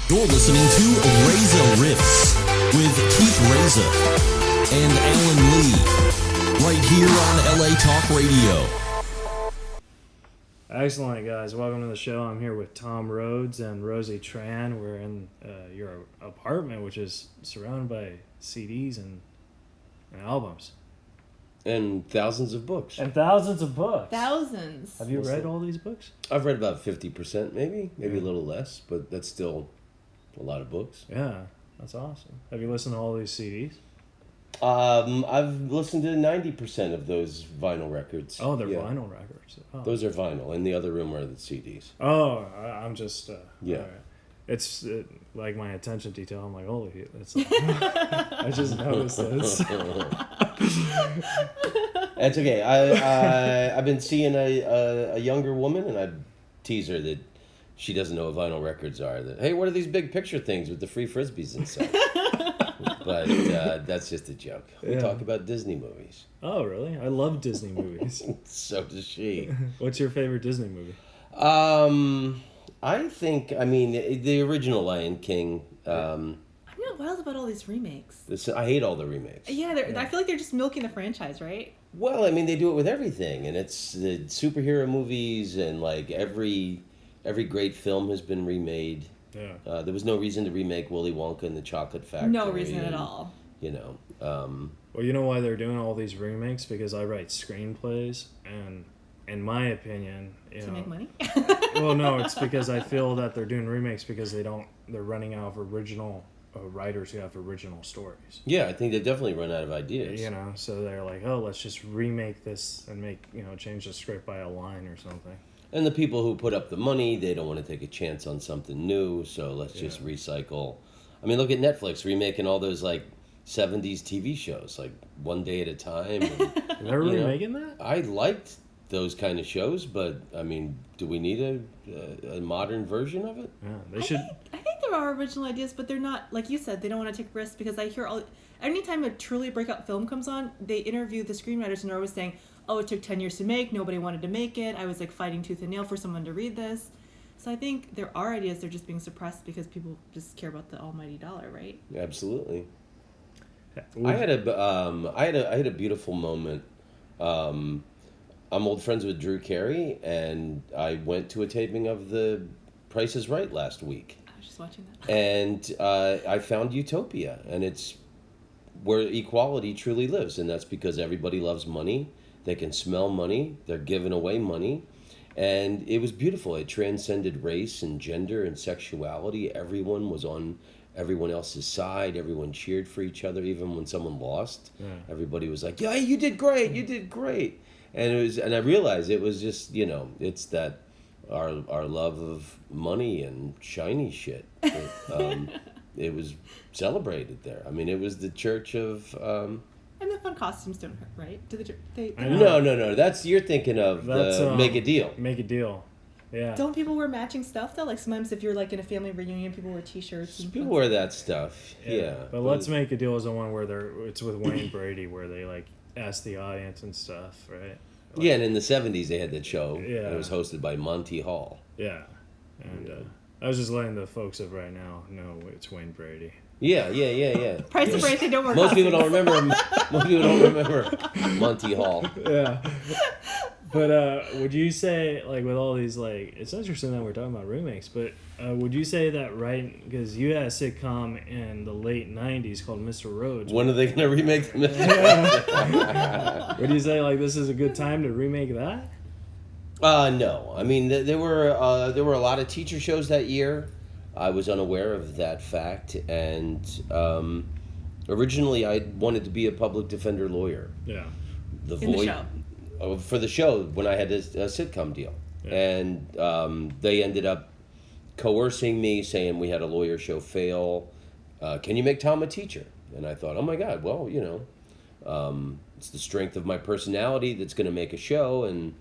You're listening to Reza Riffs with Keith Reza and Alan Lee, right here on LA Talk Radio. Excellent, guys. Welcome to the show. I'm here with Tom Rhodes and Rosie Tran. We're in your apartment, which is surrounded by CDs and albums. And thousands of books. And thousands of books. Thousands. Have you read all these books? I've read about 50%, maybe a little less, but that's still a lot of books. Yeah, that's awesome. Have you listened to all these CDs? I've listened to 90% of those vinyl records. Oh, they're vinyl records. Oh. Those are vinyl. In the other room are the CDs. Oh, I'm just... yeah. Right. It's like my attention detail. I'm like, holy, it's like, I just noticed this. That's okay. I've been seeing a younger woman, and I tease her that she doesn't know what vinyl records are. That, hey, what are these big picture things with the free frisbees inside? But that's just a joke. We talk about Disney movies. Oh, really? I love Disney movies. So does she. What's your favorite Disney movie? I think, the original Lion King. I'm not wild about all these remakes. I hate all the remakes. Yeah, I feel like they're just milking the franchise, right? Well, they do it with everything, and it's the superhero movies, and like every great film has been remade. Yeah. There was no reason to remake Willy Wonka and the Chocolate Factory. No reason at all. You know. Well, you know why they're doing all these remakes? Because I write screenplays, and in my opinion, to make money. Well, no, it's because I feel that they're doing remakes because they're running out of original writers who have original stories. Yeah, I think they definitely run out of ideas. You know, so they're like, oh, let's just remake this and change the script by a line or something. And the people who put up the money, they don't want to take a chance on something new, so let's just recycle. Look at Netflix remaking all those, 70s TV shows, One Day at a Time. And, they're remaking that? I liked those kind of shows, but, do we need a modern version of it? Yeah, they should... I think there are original ideas, but they're not, like you said, they don't want to take risks, because I hear anytime a truly breakout film comes on, they interview the screenwriters, and they're always saying, oh, it took 10 years to make, nobody wanted to make it, I was fighting tooth and nail for someone to read this. So I think there are ideas, they're just being suppressed because people just care about the almighty dollar, right? Absolutely. I had a beautiful moment. I'm old friends with Drew Carey, and I went to a taping of The Price is Right last week. I was just watching that. And I found Utopia, and it's where equality truly lives, and that's because everybody loves money. They can smell money. They're giving away money. And it was beautiful. It transcended race and gender and sexuality. Everyone was on everyone else's side. Everyone cheered for each other, even when someone lost. Yeah. Everybody was like, yeah, you did great. You did great. And I realized it was just, it's that our love of money and shiny shit. It was celebrated there. It was the church of... And the fun costumes don't hurt, right? No. That's you're thinking of Make a Deal. Make a Deal. Yeah. Don't people wear matching stuff though? Sometimes if you're in a family reunion, people wear T-shirts. People wear that stuff. Yeah. But Let's Make a Deal is the one where it's with Wayne Brady, where they ask the audience and stuff, right? Yeah, and in the 70s they had that show. Yeah. It was hosted by Monty Hall. Yeah. And I was just letting the folks of right now know it's Wayne Brady. Yeah. Price of Right, they don't work. Most people don't remember Monty Hall. Yeah. But would you say, with all these, it's interesting that we're talking about remakes, but would you say that, right, because you had a sitcom in the late 90s called Mr. Rhodes. When are they going to remake the Mr. Rhodes? Yeah. Would you say, this is a good time to remake that? No. There were a lot of teacher shows that year. I was unaware of that fact, and originally I wanted to be a public defender lawyer. Yeah. The show. For the show when I had a sitcom deal. Yeah. And they ended up coercing me, saying we had a lawyer show fail. Can you make Tom a teacher? And I thought, oh my God, well, it's the strength of my personality that's going to make a show, and,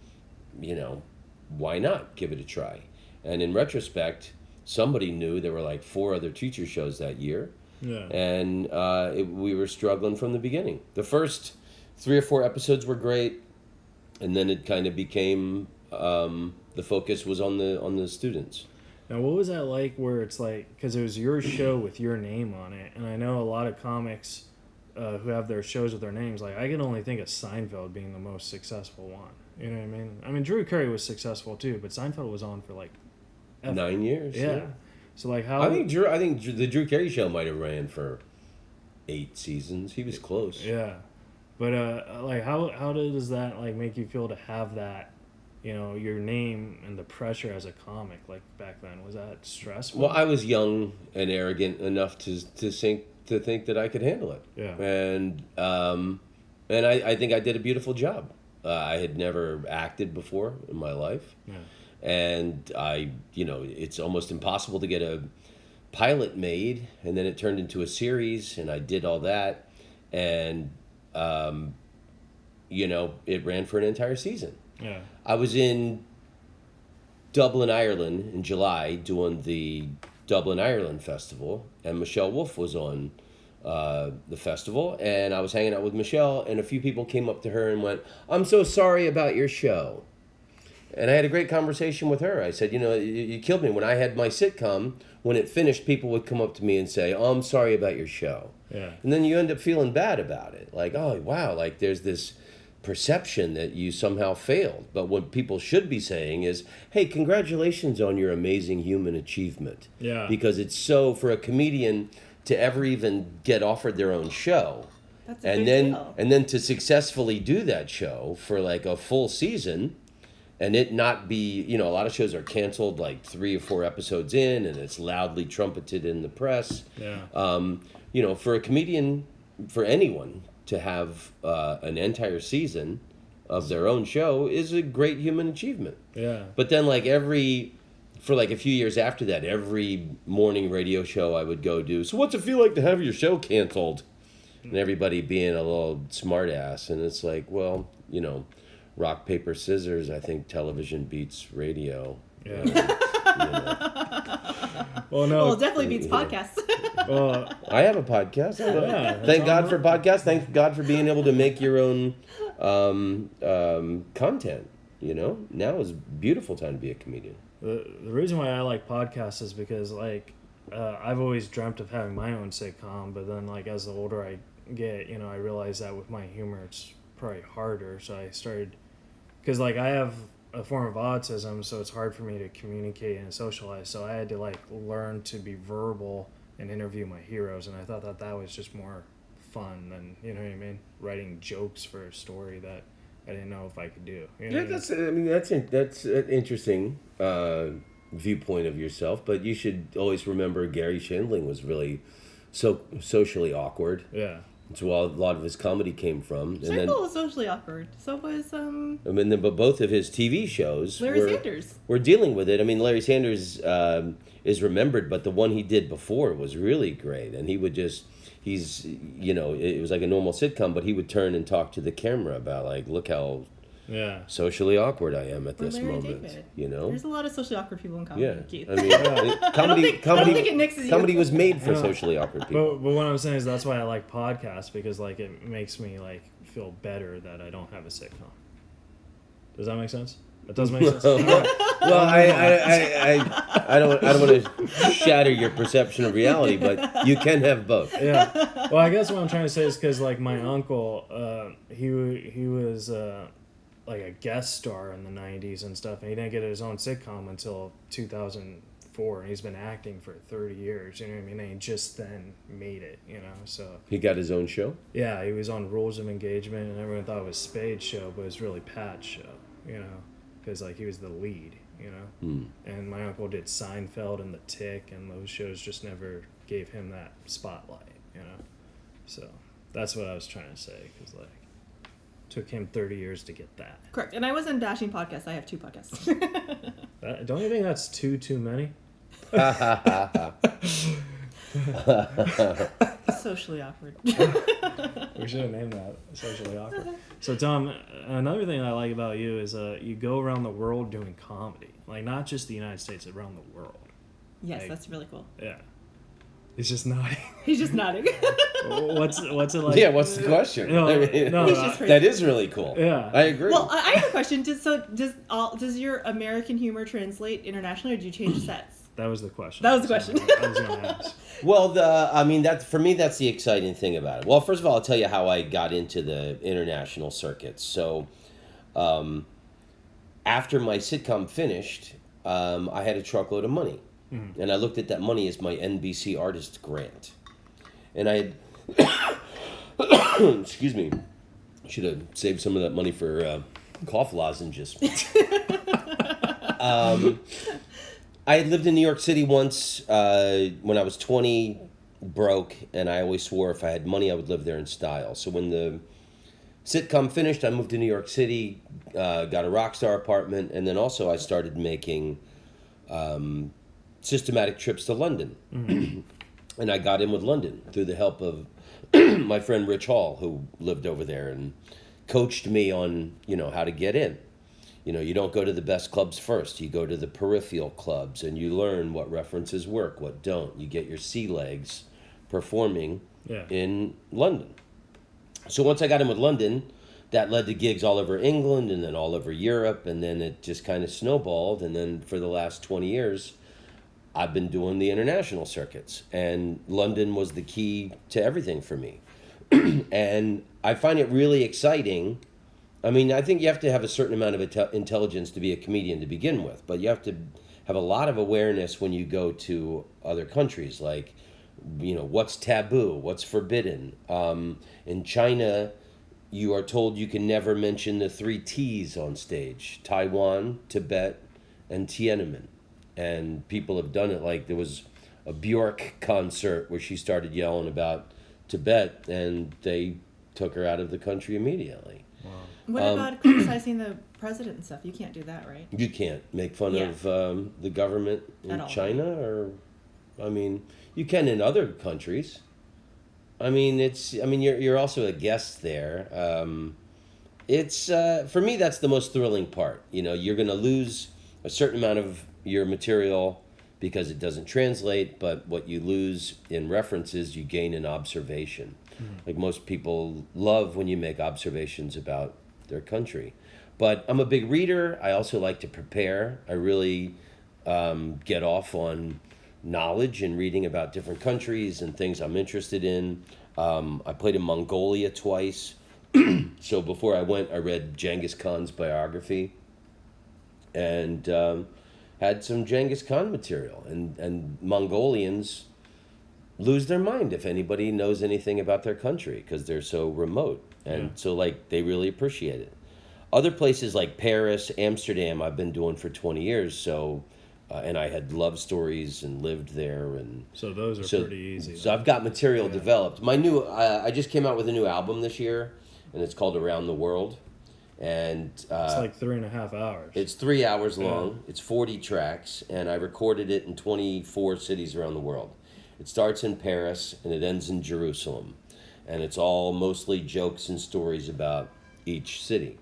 why not give it a try? And in retrospect, somebody knew there were 4 other teacher shows that year. Yeah. And we were struggling from the beginning. The first 3 or 4 episodes were great, and then it kind of became the focus was on the students. Now, what was that like where it's like, because it was your show with your name on it, and I know a lot of comics who have their shows with their names, like, I can only think of Seinfeld being the most successful one. You know what I mean? I mean, Drew Carey was successful too, but Seinfeld was on for like... 9 years. Yeah. So, like, how... I think the Drew Carey show might have ran for 8 seasons. He was close. Yeah. But, like, how does that, like, make you feel to have that, you know, your name and the pressure as a comic, like, back then? Was that stressful? Well, I was young and arrogant enough to think that I could handle it. Yeah. And I think I did a beautiful job. I had never acted before in my life. Yeah. And it's almost impossible to get a pilot made, and then it turned into a series, and I did all that, and it ran for an entire season. Yeah. I was in Dublin, Ireland in July doing the Dublin, Ireland Festival, and Michelle Wolf was on the festival, and I was hanging out with Michelle, and a few people came up to her and went, "I'm so sorry about your show." And I had a great conversation with her. I said, you killed me. When I had my sitcom, when it finished, people would come up to me and say, "Oh, I'm sorry about your show." Yeah. And then you end up feeling bad about it. Like, oh, wow, like there's this perception that you somehow failed. But what people should be saying is, hey, congratulations on your amazing human achievement. Yeah. Because it's so, for a comedian to ever even get offered their own show, That's a big deal. and then to successfully do that show for like a full season, and it not be, a lot of shows are canceled like 3 or 4 episodes in, and it's loudly trumpeted in the press. Yeah. For a comedian, for anyone to have an entire season of their own show is a great human achievement. Yeah. But then for a few years after that, every morning radio show I would go do, "So what's it feel like to have your show canceled?" And everybody being a little smart ass. And it's like, well, rock, paper, scissors, I think television beats radio. Yeah. And, Well, no. Well, it definitely beats podcasts. Well, I have a podcast. Yeah, Thank God for podcasts. Thank God for being able to make your own content. Now is a beautiful time to be a comedian. the reason why I like podcasts is because, like, I've always dreamt of having my own sitcom, but then, like, as the older I get, I realize that with my humor, it's probably harder. So I started, because, like, I have a form of autism, so it's hard for me to communicate and socialize. So I had to, like, learn to be verbal and interview my heroes, and I thought that was just more fun than, you know what I mean, writing jokes for a story that I didn't know if I could do. You know what I mean? that's an interesting viewpoint of yourself, but you should always remember Gary Shandling was really so socially awkward. Yeah. It's where a lot of his comedy came from. Shangle was socially awkward. So was But both of his TV shows Larry Sanders. were dealing with it. I mean, Larry Sanders is remembered, but the one he did before was really great. And he would it was like a normal sitcom, but he would turn and talk to the camera about, like, look how socially awkward I am at this Larry moment. David. There's a lot of socially awkward people in comedy, Yeah, Keith. I mean, comedy. I don't think it mixes you. Comedy was made for socially awkward people. But what I'm saying is that's why I like podcasts, because, like, it makes me, like, feel better that I don't have a sitcom. Does that make sense? That does make sense. Well, I don't want to shatter your perception of reality, but you can have both. Yeah. Well, I guess what I'm trying to say is because, like, my uncle, he was like a guest star in the 90s and stuff, and he didn't get his own sitcom until 2004, and he's been acting for 30 years, you know what I mean? And he just then made it, so... He got his own show? Yeah, he was on Rules of Engagement, and everyone thought it was Spade's show, but it was really Pat's show, because, like, he was the lead, And my uncle did Seinfeld and The Tick, and those shows just never gave him that spotlight, So that's what I was trying to say, because, like, took him 30 years to get that. Correct. And I wasn't bashing podcasts. I have 2 podcasts. Don't you think that's too many? Socially awkward. We should have named that Socially Awkward. So, Tom, another thing I like about you is you go around the world doing comedy. Like, not just the United States, around the world. Yes, Like, that's really cool. Yeah. He's just nodding. He's just nodding. What's it like? Yeah, what's the question? No, no, He's just that is really cool. Yeah. I agree. Well, I have a question. Does your American humor translate internationally, or do you change sets? That was the question. That was the question. I was going to ask. Well, for me, that's the exciting thing about it. Well, first of all, I'll tell you how I got into the international circuits. So, after my sitcom finished, I had a truckload of money. Mm-hmm. And I looked at that money as my NBC artist grant. And I had, excuse me, should have saved some of that money for cough lozenges. I had lived in New York City once when I was 20, broke, and I always swore if I had money, I would live there in style. So when the sitcom finished, I moved to New York City, got a rock star apartment, and then also I started making systematic trips to London. Mm-hmm. And I got in with London through the help of my friend Rich Hall, who lived over there and coached me on, how to get in. You don't go to the best clubs first. You go to the peripheral clubs, and you learn what references work, what don't. You get your sea legs performing in London. So once I got in with London, that led to gigs all over England and then all over Europe, and then it just kind of snowballed. And then for the last 20 years, I've been doing the international circuits, and London was the key to everything for me. And I find it really exciting. I mean, I think you have to have a certain amount of intelligence to be a comedian to begin with, but you have to have a lot of awareness when you go to other countries, like, what's taboo, what's forbidden. In China, you are told you can never mention the 3 T's on stage: Taiwan, Tibet, and Tiananmen. And people have done it. Like, there was a Bjork concert where she started yelling about Tibet, and they took her out of the country immediately. Wow. What about criticizing the president and stuff? You can't do that, right? You can't make fun of the government in China, or, you can in other countries. You're also a guest there. It's for me, that's the most thrilling part. You're going to lose a certain amount of your material because it doesn't translate, but what you lose in references, you gain in observation. Mm-hmm. Like, most people love when you make observations about their country. But I'm a big reader. I also like to prepare. I really get off on knowledge and reading about different countries and things I'm interested in. I played in Mongolia twice. So before I went, I read Genghis Khan's biography and had some Genghis Khan material. And Mongolians lose their mind if anybody knows anything about their country because they're so remote. And so, they really appreciate it. Other places like Paris, Amsterdam, I've been doing for 20 years. So, and I had love stories and lived there. And so those are pretty easy. So I've got material developed. My I just came out with a new album this year, and it's called Around the World. And it's like 3.5 hours. It's 3 hours long. It's 40 tracks, and I recorded it in 24 cities around the world. It starts in Paris, and it ends in Jerusalem. And it's all mostly jokes and stories about each city.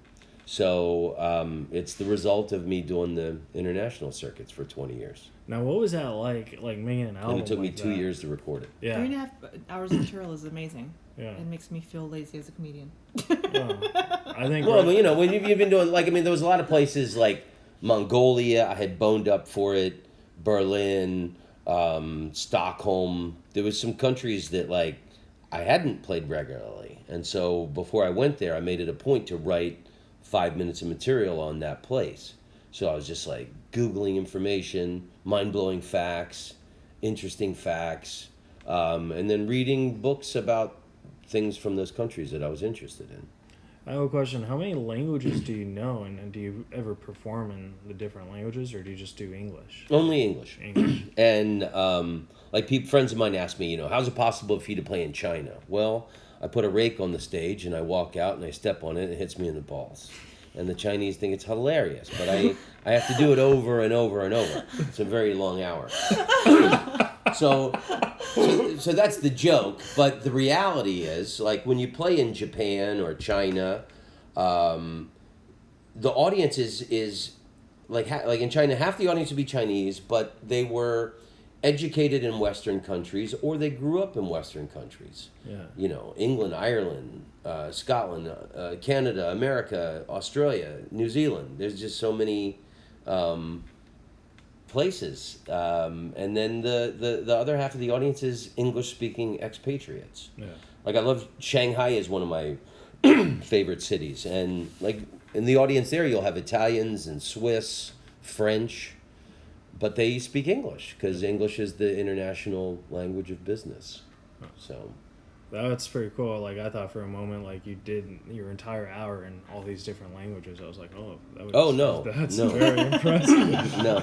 So it's the result of me doing the international circuits for 20 years. Now, what was that like making an album? And it took me 2 years to record it. Yeah. 3.5 hours of material is amazing. Yeah. It makes me feel lazy as a comedian. I think. Well, when you've been doing, there was a lot of places like Mongolia. I had boned up for it. Berlin, Stockholm. There was some countries that I hadn't played regularly, and so before I went there, I made it a point to write 5 minutes of material on that place. So I was just Googling information, mind-blowing facts, interesting facts, and then reading books about things from those countries that I was interested in. I have a question. How many languages do you know, and do you ever perform in the different languages, or do you just do English? Only English. English. And friends of mine ask me, how's it possible for you to play in China? Well, I put a rake on the stage and I walk out and I step on it and it hits me in the balls. And the Chinese think it's hilarious, but I have to do it over and over and over. It's a very long hour. So that's the joke. But the reality is, when you play in Japan or China, the audience is like in China, half the audience would be Chinese, but they were educated in Western countries, or they grew up in Western countries. Yeah. England, Ireland, Scotland, Canada, America, Australia, New Zealand. There's just so many places. And then the other half of the audience is English-speaking expatriates. Yeah. Like, I love Shanghai is one of my favorite cities. And, like, in the audience there, you'll have Italians and Swiss, French, but they speak English because English is the international language of business. So That's pretty cool. Like, I thought for a moment, like, you did your entire hour in all these different languages. I was like, oh, that's no. very impressive. no.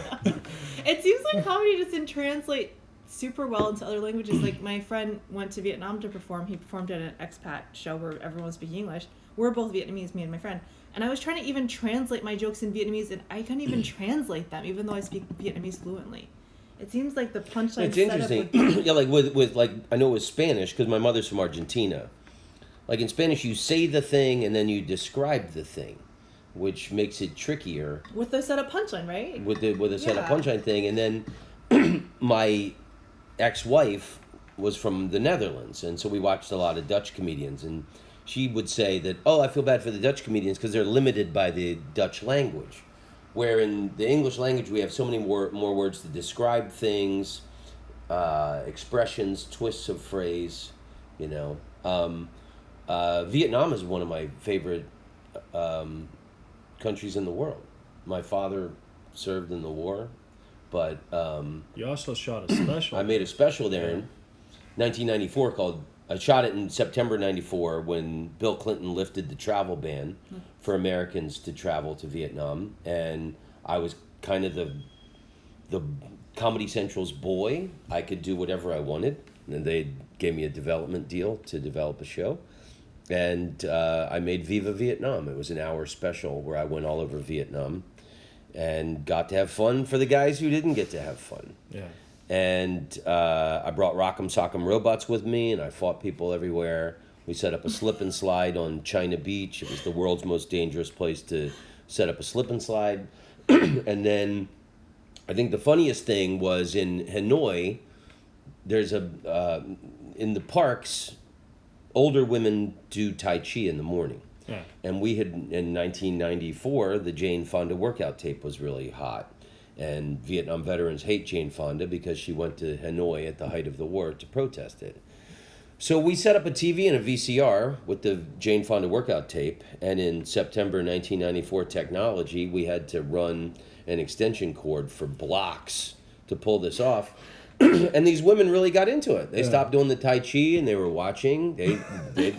It seems like comedy doesn't translate super well into other languages. Like, my friend went to Vietnam to perform. He performed at an expat show where everyone was speaking English. We're both Vietnamese, me and my friend. And I was trying to even translate my jokes in Vietnamese, and I couldn't even translate them, even though I speak Vietnamese fluently. It seems like the punchline It's interesting. Yeah, like with like, I know with Spanish, because my mother's from Argentina. Like, in Spanish, you say the thing and then you describe the thing, which makes it trickier. With the setup punchline, right? With a setup Yeah. punchline thing. And then my ex-wife was from the Netherlands, and so we watched a lot of Dutch comedians, and she would say that, oh, I feel bad for the Dutch comedians because they're limited by the Dutch language. Where in the English language, we have so many more words to describe things, expressions, twists of phrase, you know. Vietnam is one of my favorite countries in the world. My father served in the war, but You also shot a special. I made a special there in 1994 called... I shot it in September 94 when Bill Clinton lifted the travel ban for Americans to travel to Vietnam, and I was kind of the Comedy Central's boy. I could do whatever I wanted, and they gave me a development deal to develop a show, and I made Viva Vietnam. It was an hour special where I went all over Vietnam and got to have fun for the guys who didn't get to have fun. Yeah. And I brought Rock'em Sock'em Robots with me, and I fought people everywhere. We set up a slip and slide on China Beach. It was the world's most dangerous place to set up a slip and slide. And then I think the funniest thing was in Hanoi, there's in the parks, older women do Tai Chi in the morning. Yeah. And we had, in 1994, the Jane Fonda workout tape was really hot. And Vietnam veterans hate Jane Fonda because she went to Hanoi at the height of the war to protest it. So we set up a TV and a VCR with the Jane Fonda workout tape. And in September 1994 technology, we had to run an extension cord for blocks to pull this off. And these women really got into it. They stopped doing the Tai Chi and they were watching. They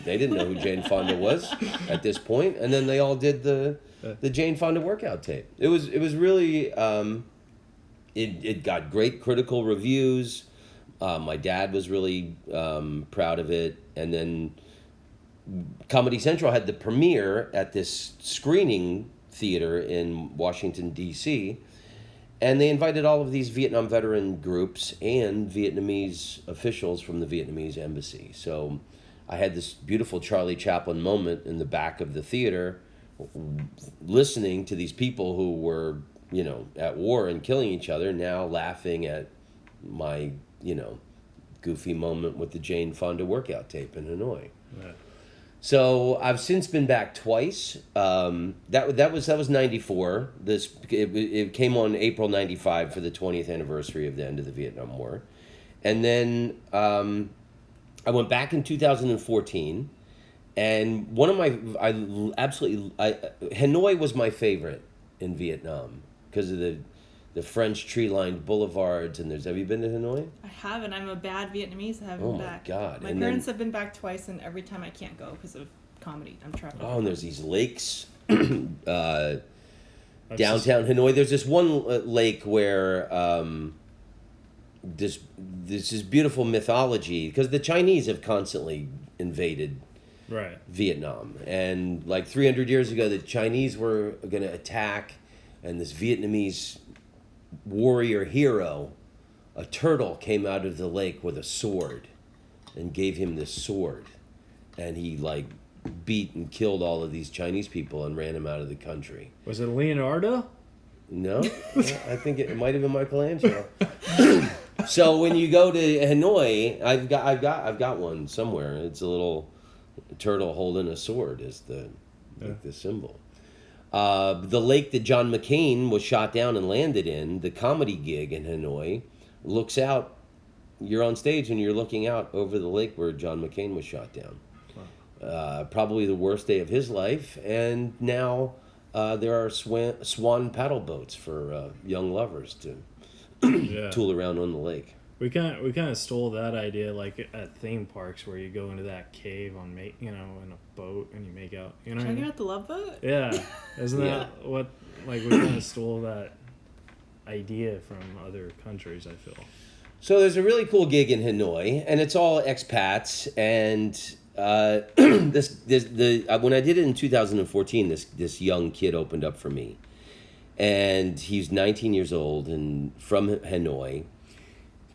didn't know who Jane Fonda was at this point. And then they all did the Jane Fonda workout tape. It was really... It got great critical reviews. My dad was really proud of it. And then Comedy Central had the premiere at this screening theater in Washington, D.C., and they invited all of these Vietnam veteran groups and Vietnamese officials from the Vietnamese embassy. So I had this beautiful Charlie Chaplin moment in the back of the theater, listening to these people who were, you know, at war and killing each other, now laughing at my, you know, goofy moment with the Jane Fonda workout tape in Hanoi. Right. So I've since been back twice. That was 94. It came on April 95 for the 20th anniversary of the end of the Vietnam War. And then I went back in 2014. And one of Hanoi was my favorite in Vietnam because of the French tree-lined boulevards. And have you been to Hanoi? I haven't. I'm a bad Vietnamamese. I haven't been back. Oh, my God. My parents have been back twice, and every time I can't go because of comedy. I'm trapped. Oh, and there's these lakes downtown Hanoi. There's this one lake where this is beautiful mythology because the Chinese have constantly invaded Vietnam. And like 300 years ago, the Chinese were going to attack, and this Vietnamese warrior hero, a turtle, came out of the lake with a sword and gave him this sword. And he like beat and killed all of these Chinese people and ran them out of the country. Was it Leonardo? No, I think it might have been Michelangelo. So when you go to Hanoi, I've got one somewhere. It's a little turtle holding a sword is the symbol. The lake that John McCain was shot down and landed in, the comedy gig in Hanoi, looks out. You're on stage and you're looking out over the lake where John McCain was shot down. Probably the worst day of his life. And now there are swan paddle boats for young lovers to tool around on the lake. We kind of stole that idea, like at theme parks, where you go into that cave in a boat and you make out. You know what I mean? Talking about the Love Boat? Yeah, isn't that what? Like, we kind of stole that idea from other countries, I feel. So there's a really cool gig in Hanoi, and it's all expats. And when I did it in 2014, this young kid opened up for me, and he's 19 years old and from Hanoi.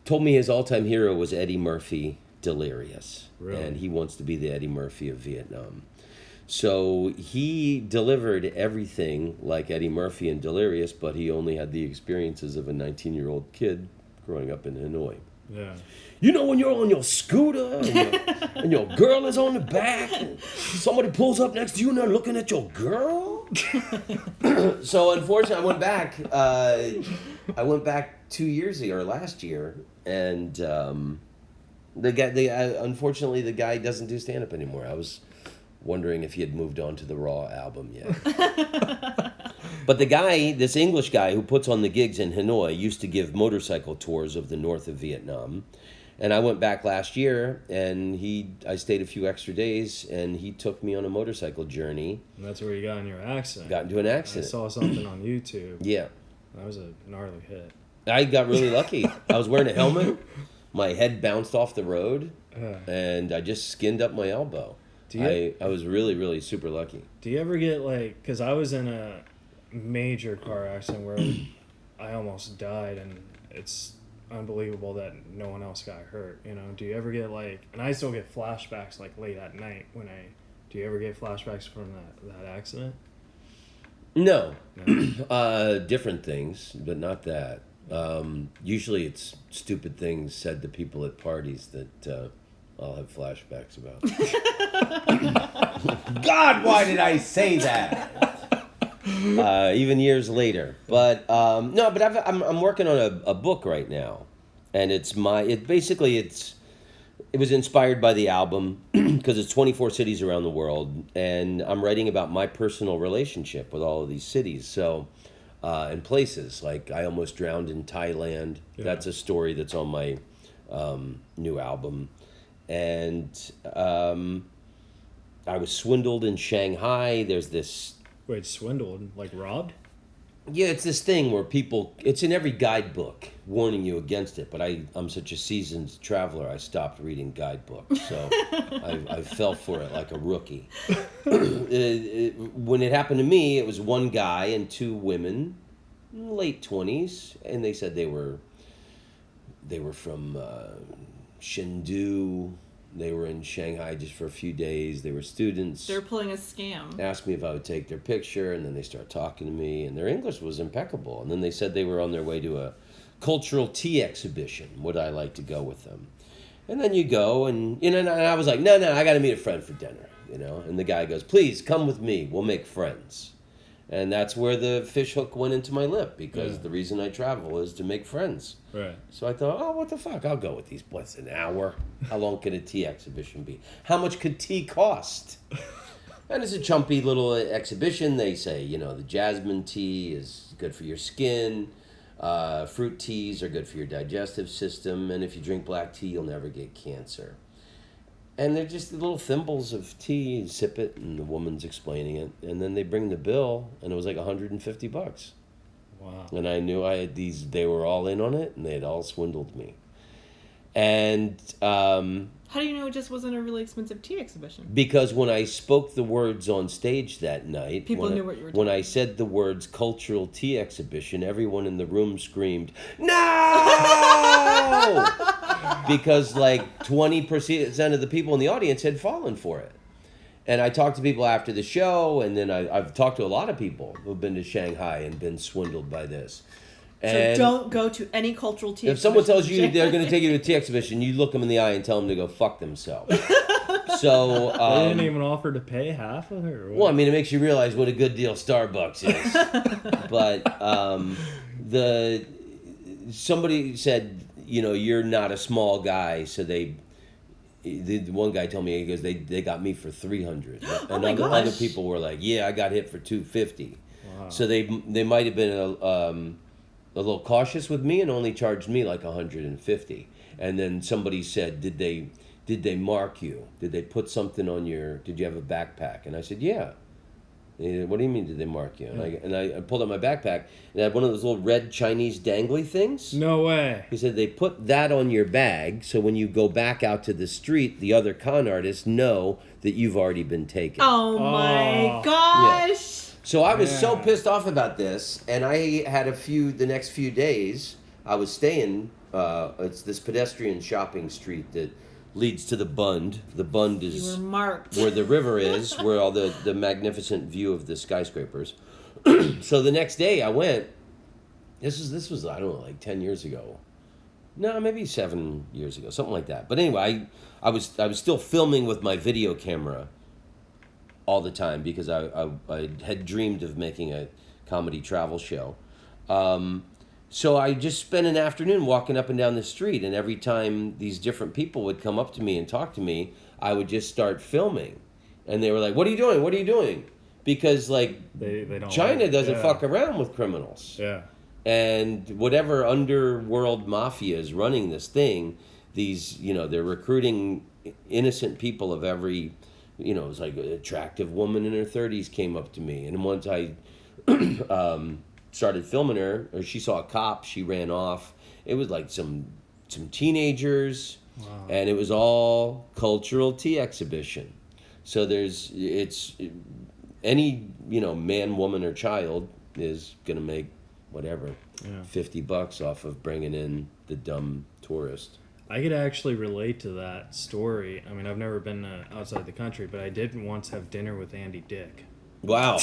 Told me his all-time hero was Eddie Murphy, Delirious. Really? And he wants to be the Eddie Murphy of Vietnam. So he delivered everything like Eddie Murphy in Delirious, but he only had the experiences of a 19-year-old kid growing up in Hanoi. Yeah. You know, when you're on your scooter and your girl is on the back, and somebody pulls up next to you and they're looking at your girl? So unfortunately, I went back 2 years ago, or last year, and unfortunately the guy doesn't do stand-up anymore. I was wondering if he had moved on to the Raw album yet. But the guy, this English guy who puts on the gigs in Hanoi, used to give motorcycle tours of the north of Vietnam. And I went back last year, and I stayed a few extra days, and he took me on a motorcycle journey. And that's where you got in your accident. Got into an accident. I saw something on YouTube. Yeah. That was a gnarly hit. I got really lucky. I was wearing a helmet. My head bounced off the road, and I just skinned up my elbow. I was really, really super lucky. Do you ever get, like, because I was in a major car accident where I almost died, and it's unbelievable that no one else got hurt, you know? Do you ever get, like, and I still get flashbacks, like, late at night do you ever get flashbacks from that accident? No. Different things, but not that. Usually it's stupid things said to people at parties that I'll have flashbacks about. God, why did I say that? Even years later. But I'm working on a book right now, and it was inspired by the album because it's 24 cities around the world, and I'm writing about my personal relationship with all of these cities. So, and places like I almost drowned in Thailand. Yeah. That's a story that's on my new album, and I was swindled in Shanghai. There's this. Wait, swindled? Like robbed? Yeah, it's this thing where it's in every guidebook warning you against it, but I'm such a seasoned traveler, I stopped reading guidebooks, so I fell for it like a rookie. When it happened to me, it was one guy and two women, late 20s, and they said they were from Chengdu. They were in Shanghai just for a few days. They were students. They're pulling a scam. Asked me if I would take their picture, and then they started talking to me, and their English was impeccable. And then they said they were on their way to a cultural tea exhibition. Would I like to go with them? And then you go, and and I was like, no, I got to meet a friend for dinner, And the guy goes, please come with me. We'll make friends. And that's where the fish hook went into my lip, because the reason I travel is to make friends. Right. So I thought, oh, what the fuck? I'll go with these. What's an hour? How long could a tea exhibition be? How much could tea cost? And it's a chumpy little exhibition. They say, the jasmine tea is good for your skin. Fruit teas are good for your digestive system. And if you drink black tea, you'll never get cancer. And they're just the little thimbles of tea, and sip it, and the woman's explaining it. And then they bring the bill, and it was like $150. Wow. And I knew they were all in on it, and they had all swindled me. And how do you know it just wasn't a really expensive tea exhibition? Because when I spoke the words on stage that night, people knew what you were doing. When I said the words cultural tea exhibition, everyone in the room screamed, no! Because like 20% of the people in the audience had fallen for it. And I talked to people after the show, and then I've talked to a lot of people who've been to Shanghai and been swindled by this. And so don't go to any cultural tea exhibition. If someone tells you they're going to take you to a tea exhibition, you look them in the eye and tell them to go fuck themselves. So They didn't even offer to pay half of her. well, I mean, it makes you realize what a good deal Starbucks is. But somebody said, you're not a small guy, so the one guy told me, he goes, they got me for $300, and other people were like, yeah, I got hit for $250. Wow. So they might have been a little cautious with me and only charged me like $150. And then somebody said, did they mark you? Did they put something on did you have a backpack? And I said, yeah. And he said, what do you mean, did they mark you? And I pulled out my backpack, and I had one of those little red Chinese dangly things. No way. He said, they put that on your bag, so when you go back out to the street, the other con artists know that you've already been taken. Oh my gosh. Yeah. So I was so pissed off about this, and I had the next few days, I was staying, it's this pedestrian shopping street that leads to the Bund. The Bund is You were marked. where the river is, where all the magnificent view of the skyscrapers. So the next day I went, this was, I don't know, like 10 years ago. No, maybe 7 years ago, something like that. But anyway, I was still filming with my video camera all the time because I had dreamed of making a comedy travel show. So I just spent an afternoon walking up and down the street, and every time these different people would come up to me and talk to me, I would just start filming. And they were like, what are you doing? What are you doing? Because, like, They don't China doesn't fuck around with criminals. Yeah. And whatever underworld mafia is running this thing, these, they're recruiting innocent people of every, it was like an attractive woman in her 30s came up to me. And once I started filming her, or she saw a cop, she ran off. It was like some teenagers, and it was all cultural tea exhibition. So any man, woman, or child is gonna make whatever $50 off of bringing in the dumb tourist. I could actually relate to that story. I mean, I've never been outside the country, but I did once have dinner with Andy Dick. Wow.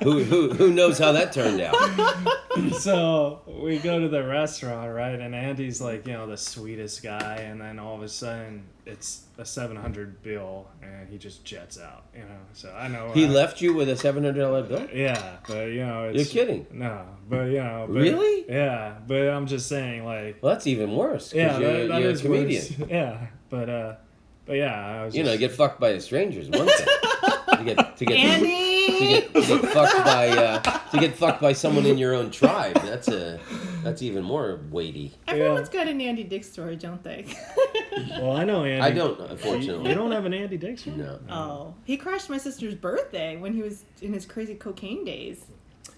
Who knows how that turned out? So we go to the restaurant, right? And Andy's like, the sweetest guy, and then all of a sudden it's a $700 bill, and he just jets out. So I know he left you with a $700 bill. Yeah, but it's, you're kidding. No, but really? Yeah, but I'm just saying, like, well, that's even worse. Yeah, you're a comedian. Worse. Yeah, but yeah, I was. Get fucked by a stranger is one thing. to get Andy! to get fucked by someone in your own tribe. That's even more weighty. Everyone's got an Andy Dick story, don't they? Well, I know Andy. I don't, unfortunately. You don't have an Andy Dick story? No. Oh, he crashed my sister's birthday when he was in his crazy cocaine days.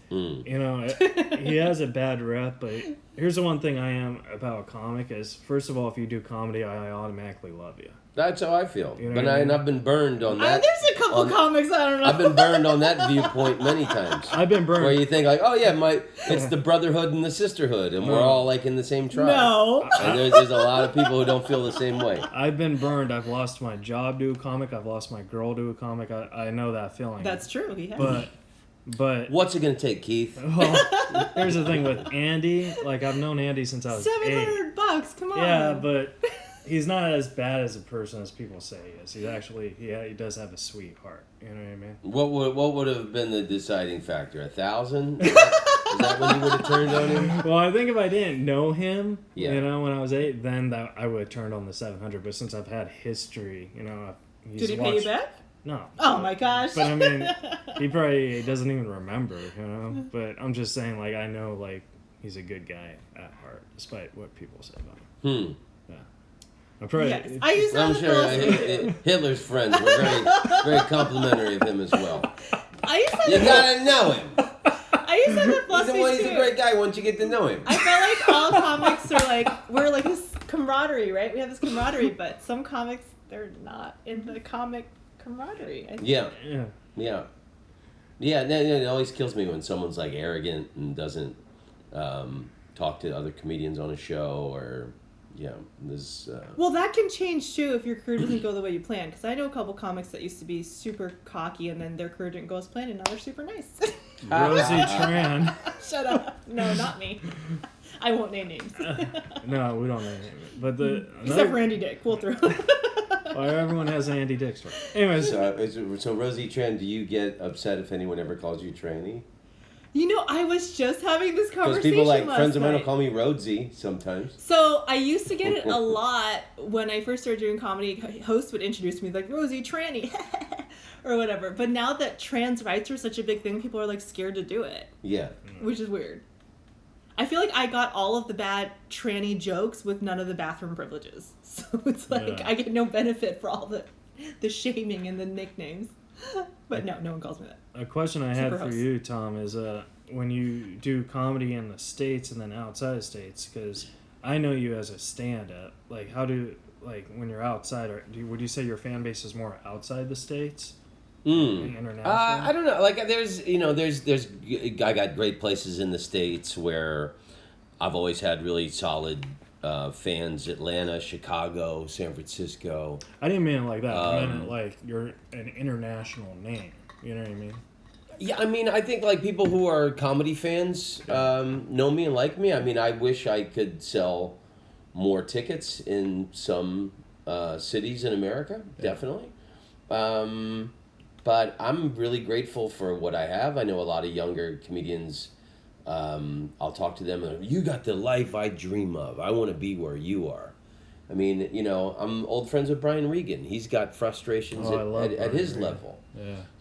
He has a bad rep, but here's the one thing I am about a comic is, first of all, if you do comedy, I automatically love you. That's how I feel. But I've been burned on that. There's a couple comics, I don't know. I've been burned on that viewpoint many times. I've been burned. Where you think like, oh yeah, it's the brotherhood and the sisterhood, and we're all like in the same tribe. No. And there's a lot of people who don't feel the same way. I've been burned. I've lost my job to a comic. I've lost my girl to a comic. I know that feeling. That's true. He has. But what's it gonna take, Keith? Well, here's the thing with Andy. Like, I've known Andy since I was $700. Come on. Yeah, but he's not as bad as a person as people say he is. He's actually he does have a sweet heart. You know what I mean? What would have been the deciding factor? 1,000? Is that when you would have turned on him? Well, I think if I didn't know him, when I was 8, then I would have turned on the 700. But since I've had history, Did he pay you back? No. Oh my gosh. But I mean, he probably doesn't even remember, But I'm just saying, like, I know, like, he's a good guy at heart, despite what people say about him. Yeah. I'm probably. Yes. I used to I'm sure Hitler's friends were very, very complimentary of him as well. You gotta know him. I used to have a philosophy He's a great guy once you get to know him. I felt like all comics are like, we're like this camaraderie, right? We have this camaraderie, but some comics, they're not in the comic camaraderie. Yeah. It always kills me when someone's like arrogant and doesn't talk to other comedians on a show, or Well, that can change too if your career doesn't go the way you planned. Because I know a couple comics that used to be super cocky, and then their career didn't go as planned, and now they're super nice. Rosie Tran. Shut up! No, not me. I won't name names. No, we don't name it. But Except for Andy Dick. We'll throw. Well, everyone has an Andy Dick story. Anyways. So Rosie Tran, do you get upset if anyone ever calls you tranny? You know, I was just having this conversation Because people like last friends of mine will night. call me Rhodesy sometimes. So I used to get it a lot when I first started doing comedy. Hosts would introduce me like Rosie Tranny or whatever. But now that trans rights are such a big thing, people are like scared to do it. Yeah. Which is weird. I feel like I got all of the bad tranny jokes with none of the bathroom privileges. So it's like I get no benefit for all the shaming and the nicknames. But no one calls me that. A question I had for you, Tom, is when you do comedy in the States and then outside of States, because I know you as a stand-up, like when you're outside, would you say your fan base is more outside the States? International? I don't know. Like there's I got great places in the States where I've always had really solid fans: Atlanta, Chicago, San Francisco. I didn't mean it like that. I meant it like you're an international name. You know what I mean? Yeah, I mean, I think like people who are comedy fans know me and like me. I mean, I wish I could sell more tickets in some cities in America, definitely. But I'm really grateful for what I have. I know a lot of younger comedians. I'll talk to them and you got the life I dream of. I want to be where you are. I mean, I'm old friends with Brian Regan. He's got frustrations at his level.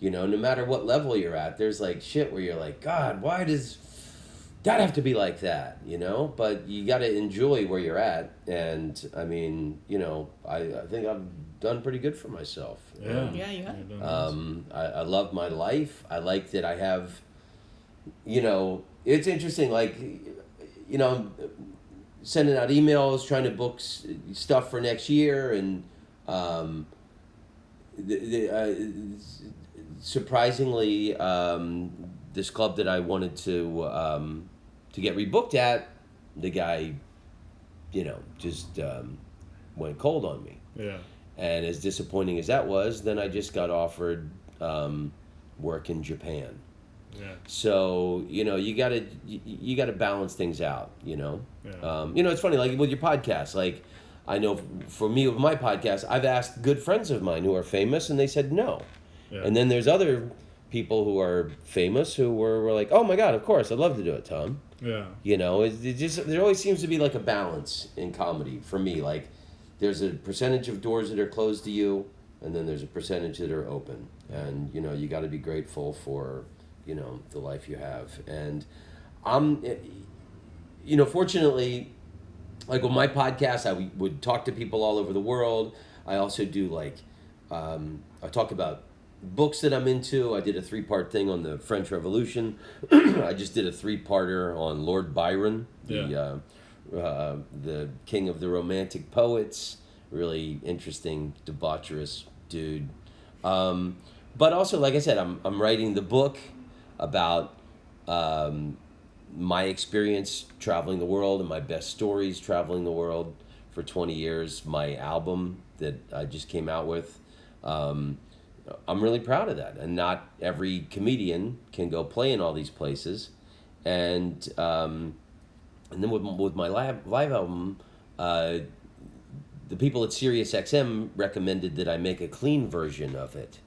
Yeah. No matter what level you're at, there's like shit where you're like, God, why does that have to be like that? But you got to enjoy where you're at. And I mean, I think I've done pretty good for myself. Yeah, you have. I love my life. I like that I have, it's interesting, like, I'm sending out emails, trying to book stuff for next year, and surprisingly, this club that I wanted to get rebooked at, the guy, just went cold on me. Yeah. And as disappointing as that was, then I just got offered work in Japan. Yeah. So you gotta balance things out. Yeah. It's funny, like with your podcast. Like I know for me with my podcast, I've asked good friends of mine who are famous, and they said no. Yeah. And then there's other people who are famous who were like, oh my God, of course, I'd love to do it, Tom. Yeah. It just there always seems to be like a balance in comedy for me. Like there's a percentage of doors that are closed to you, and then there's a percentage that are open, and you got to be grateful for the life you have. And I'm fortunately, like with my podcast, I would talk to people all over the world. I also do like I talk about books that I'm into. I did a 3-part thing on the French Revolution. I just did a 3-parter on Lord Byron, the king of the Romantic poets. Really interesting, debaucherous dude. But also, like I said, I'm writing the book about my experience traveling the world and my best stories traveling the world for 20 years. My album that I just came out with. I'm really proud of that. And not every comedian can go play in all these places. And then with my live album, the people at SiriusXM recommended that I make a clean version of it.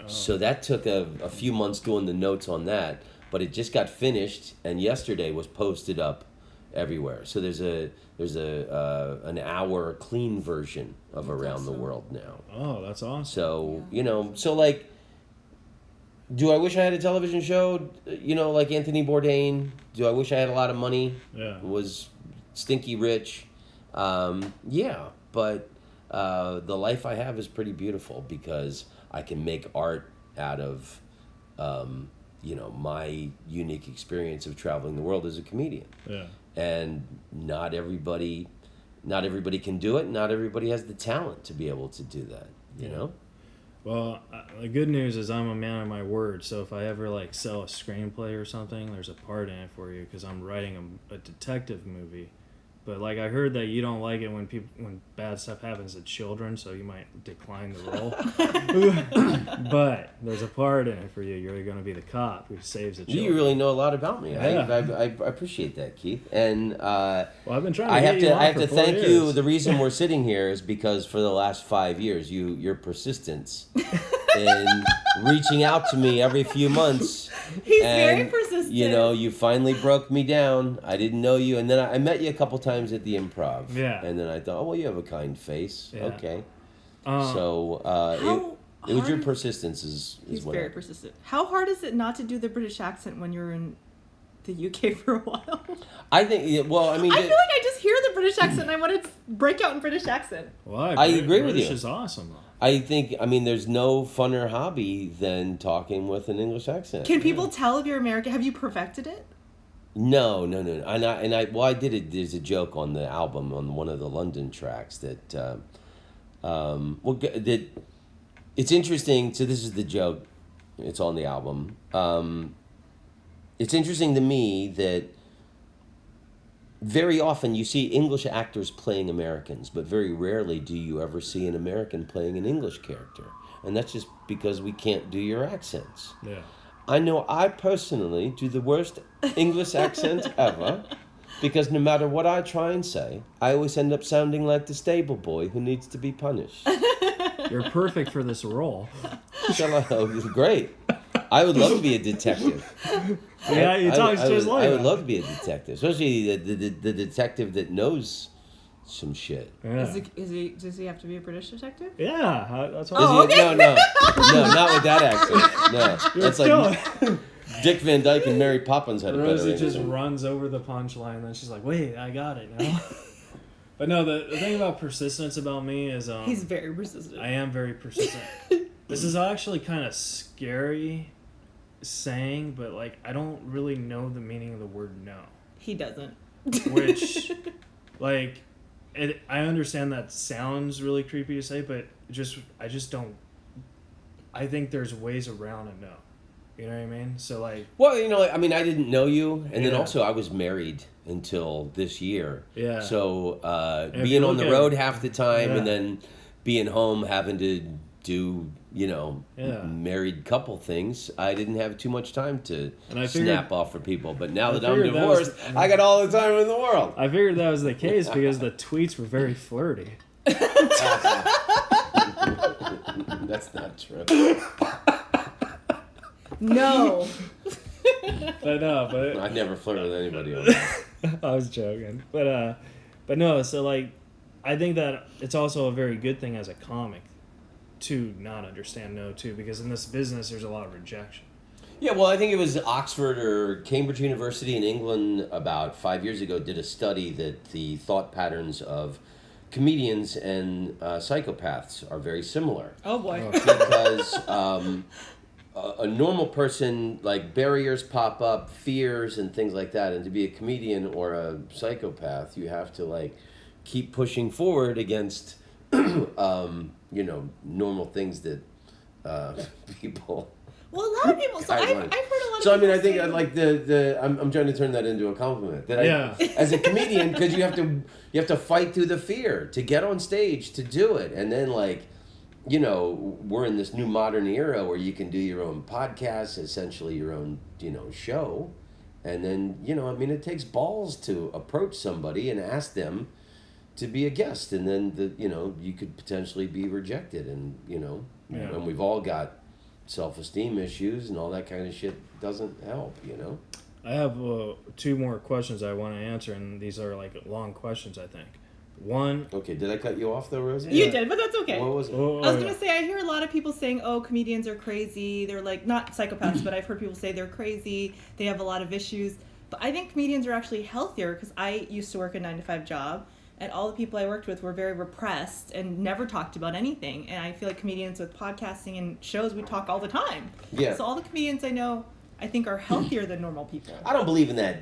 So that took a few months doing the notes on that, but it just got finished, and yesterday was posted up everywhere. So there's an hour clean version of Around the World now. Oh, that's awesome. So so like, do I wish I had a television show? Like Anthony Bourdain. Do I wish I had a lot of money? Yeah. Was stinky rich? Yeah, but the life I have is pretty beautiful because I can make art out of, my unique experience of traveling the world as a comedian. Yeah. And not everybody can do it. Not everybody has the talent to be able to do that. You know. Well, the good news is I'm a man of my word. So if I ever sell a screenplay or something, there's a part in it for you because I'm writing a detective movie But like I heard that you don't like it when bad stuff happens to children, so you might decline the role. But there's a part in it for you. You're going to be the cop who saves the children. You really know a lot about me. Yeah. I appreciate that, Keith. And well, I've been trying to I get have you to on I have for to 4 thank years. you. The reason we're sitting here is because for the last 5 years, your persistence in reaching out to me every few months. He's And, very persistent. You know, you finally broke me down. I didn't know you, and then I met you a couple times at the Improv. Yeah. And then I thought, oh well, you have a kind face. Yeah. Okay. So It was your hard- persistence is He's what very I- persistent. How hard is it not to do the British accent when you're in the UK for a while? I think. Well, I mean, I feel like I just hear the British accent and I want to break out in British accent. Well, I agree with British you. is awesome, though. I think. I mean, there's no funner hobby than talking with an English accent. Can people tell if you're American? Have you perfected it? No. And I did it. There's a joke on the album on one of the London tracks that, that it's interesting. So this is the joke. It's on the album. It's interesting to me that very often you see English actors playing Americans, but very rarely do you ever see an American playing an English character. And that's just because we can't do your accents. Yeah. I know I personally do the worst English accent ever because no matter what I try and say, I always end up sounding like the stable boy who needs to be punished. You're perfect for this role. Great. I would love to be a detective. Yeah, you talk just like I would that. love to be a detective, especially the detective that knows some shit. Yeah. Does he have to be a British detective? Yeah, that's what Oh, Is he- No, not with that accent. No, that's like Dick Van Dyke and Mary Poppins had a better Rosie just accent. runs over the punchline, and then she's like, "Wait, I got it now." But no, the thing about persistence about me is He's very persistent. I am very persistent. This is actually kind of scary saying, but like I don't really know the meaning of the word no. He doesn't. Which, like, I understand that sounds really creepy to say, but I just don't. I think there's ways around a no. You know what I mean? So like. Well, you know, I mean, I didn't know you, and then Yeah. also I was married until this year. Yeah. So if being you on the look at- road half the time, and Yeah. then being home having to do, Yeah. married couple things, I didn't have too much time to And I figured- snap off for people. But now I that I'm figured that was- divorced, I got all the time in the world. I figured that was the case because the tweets were very flirty. That's not true. No. But no, but I never flirted with anybody on that. I was joking. But no, so like I think that it's also a very good thing as a comic to not understand no too, because in this business there's a lot of rejection. Yeah, well, I think it was Oxford or Cambridge University in England about 5 years ago did a study that the thought patterns of comedians and psychopaths are very similar. Oh boy. Because a normal person, like, barriers pop up, fears and things like that, and to be a comedian or a psychopath, you have to, like, keep pushing forward against, normal things that people... Well, a lot of people. So I've heard a lot of people. So I mean, I think say- I like I'm trying to turn that into a compliment. That Yeah. as a comedian, because you have to fight through the fear to get on stage to do it, and then we're in this new modern era where you can do your own podcast, essentially your own show, and then it takes balls to approach somebody and ask them to be a guest, and then you could potentially be rejected, and Yeah. and we've all got self-esteem issues and all that kind of shit doesn't help, I have 2 more questions I want to answer, and these are like long questions, I think. One, Okay, did I cut you off though, Rosie? You did, but that's okay. What was it? I was gonna say I hear a lot of people saying, "Oh, comedians are crazy." They're like not psychopaths, but I've heard people say they're crazy. They have a lot of issues. But I think comedians are actually healthier because I used to work a 9-to-5 job, and all the people I worked with were very repressed and never talked about anything. And I feel like comedians with podcasting and shows, we talk all the time. Yeah. So all the comedians I know, I think, are healthier than normal people. I don't believe in that,